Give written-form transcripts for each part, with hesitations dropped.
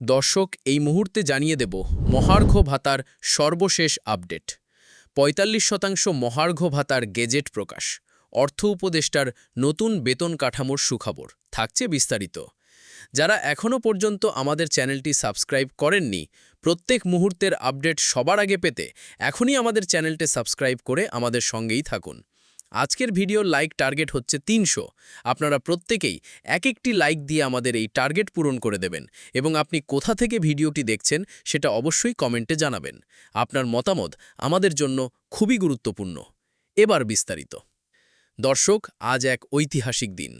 দর্শক, এই মুহূর্তে জানিয়ে দেব মহার্ঘ ভাতার সর্বশেষ আপডেট। ৪৫% মহার্ঘ ভাতার গেজেট প্রকাশ, অর্থ উপদেষ্টার নতুন বেতন কাঠামোর সুখবর থাকছে বিস্তারিত। যারা এখনও পর্যন্ত আমাদের চ্যানেলটি সাবস্ক্রাইব করেননি, প্রত্যেক মুহূর্তের আপডেট সবার আগে পেতে এখনই আমাদের চ্যানেলটি সাবস্ক্রাইব করে আমাদের সঙ্গেই থাকুন। আজকের ভিডিওর লাইক টার্গেট হচ্ছে ৩০০। আপনারা প্রত্যেকেই এক একটি লাইক দিয়ে আমাদের এই টার্গেট পূরণ করে দেবেন এবং আপনি কোথা থেকে ভিডিওটি দেখছেন সেটা অবশ্যই কমেন্টে জানাবেন। আপনার মতামত আমাদের জন্য খুবই গুরুত্বপূর্ণ। এবার বিস্তারিত। দর্শক, আজ এক ঐতিহাসিক দিন।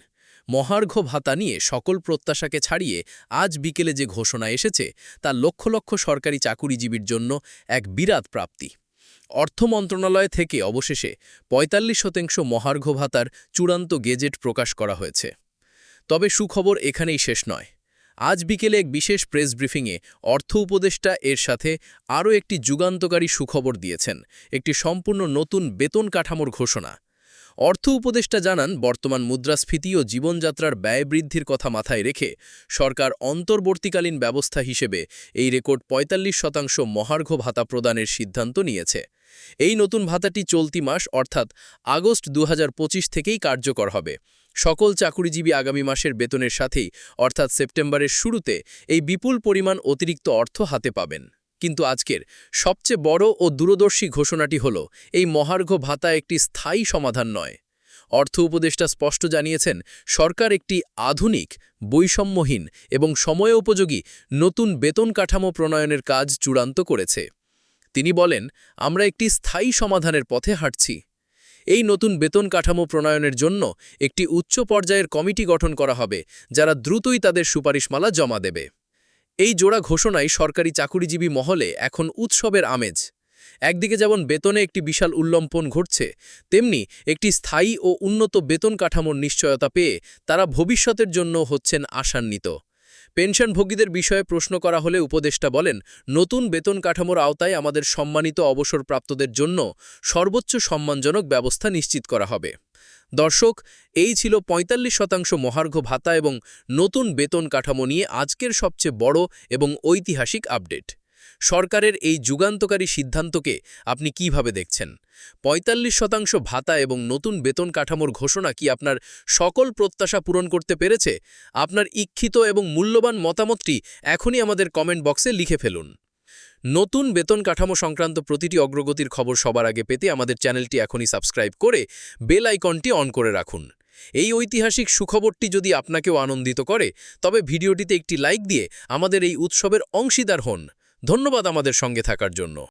মহার্ঘ ভাতা নিয়ে সকল প্রত্যাশাকে ছাড়িয়ে আজ বিকেলে যে ঘোষণা এসেছে তা লক্ষ লক্ষ সরকারি চাকুরিজীবীর জন্য এক বিরাট প্রাপ্তি। অর্থ মন্ত্রণালয় থেকে অবশেষে ৪৫% মহার্ঘ ভাতার চূড়ান্ত গেজেট প্রকাশ করা হয়েছে। তবে সুখবর এখানেই শেষ নয়। আজ বিকেলে এক বিশেষ প্রেস ব্রিফিংয়ে অর্থ উপদেষ্টা এর সাথে আরও একটি যুগান্তকারী সুখবর দিয়েছেন, একটি সম্পূর্ণ নতুন বেতন কাঠামোর ঘোষণা। অর্থ উপদেষ্টা জানান, বর্তমান মুদ্রাস্ফীতি ও জীবনযাত্রার ব্যয় বৃদ্ধির কথা মাথায় রেখে সরকার অন্তর্বর্তীকালীন ব্যবস্থা হিসেবে এই রেকর্ড ৪৫% মহার্ঘ ভাতা প্রদানের সিদ্ধান্ত নিয়েছে। এই নতুন ভাতাটি চলতি মাস অর্থাৎ আগস্ট ২০২৫ থেকেই কার্যকর হবে। সকল চাকুরিজীবী আগামী মাসের বেতনের সাথেই অর্থাৎ সেপ্টেম্বরের শুরুতে এই বিপুল পরিমাণ অতিরিক্ত অর্থ হাতে পাবেন। কিন্তু আজকের সবচেয়ে বড় ও দূরদর্শী ঘোষণাটি হল, এই মহার্ঘ ভাতা একটি স্থায়ী সমাধান নয়। অর্থ উপদেষ্টা স্পষ্ট জানিয়েছেন, সরকার একটি আধুনিক, বৈষম্যহীন এবং সময়োপযোগী নতুন বেতন কাঠামো প্রণয়নের কাজ চূড়ান্ত করেছে। তিনি বলেন, আমরা একটি স্থায়ী সমাধানের পথে হাঁটছি। এই নতুন বেতন কাঠামো প্রণয়নের জন্য একটি উচ্চ পর্যায়ের কমিটি গঠন করা হবে, যারা দ্রুতই তাদের সুপারিশমালা জমা দেবে। এই জোড়া ঘোষণায় সরকারি চাকুরিজীবী মহলে এখন উৎসবের আমেজ। একদিকে যেমন বেতনে একটি বিশাল উল্লম্পন ঘটছে, তেমনি একটি স্থায়ী ও উন্নত বেতন কাঠামোর নিশ্চয়তা পেয়ে তারা ভবিষ্যতের জন্য হচ্ছেন আশান্বিত। পেনশনভোগীদের বিষয়ে প্রশ্ন করা হলে উপদেষ্টা বলেন, নতুন বেতন কাঠামোর আওতায় আমাদের সম্মানিত অবসরপ্রাপ্তদের জন্য সর্বোচ্চ সম্মানজনক ব্যবস্থা নিশ্চিত করা হবে। দর্শক, এই ছিল ৪৫% মহার্ঘ ভাতা এবং নতুন বেতন কাঠামো নিয়ে আজকের সবচেয়ে বড় এবং ঐতিহাসিক আপডেট। সরকারের এই যুগান্তকারী সিদ্ধান্তকে আপনি কিভাবে দেখছেন? ৪৫% ভাতা এবং নতুন বেতন কাঠামোর ঘোষণা কি আপনার সকল প্রত্যাশা পূরণ করতে পেরেছে? আপনার ইচ্ছিত এবং মূল্যবান মতামতটি এখনই আমাদের কমেন্ট বক্সে লিখে ফেলুন। নতুন বেতন কাঠামো সংক্রান্ত প্রতিটি অগ্রগতির খবর সবার আগে পেতে আমাদের চ্যানেলটি এখনই সাবস্ক্রাইব করে বেল আইকনটি অন করে রাখুন। এই ঐতিহাসিক সুখবরটি যদি আপনাকেও আনন্দিত করে, তবে ভিডিওটিতে একটি লাইক দিয়ে আমাদের এই উৎসবের অংশীদার হন। ধন্যবাদ আমাদের সঙ্গে থাকার জন্য।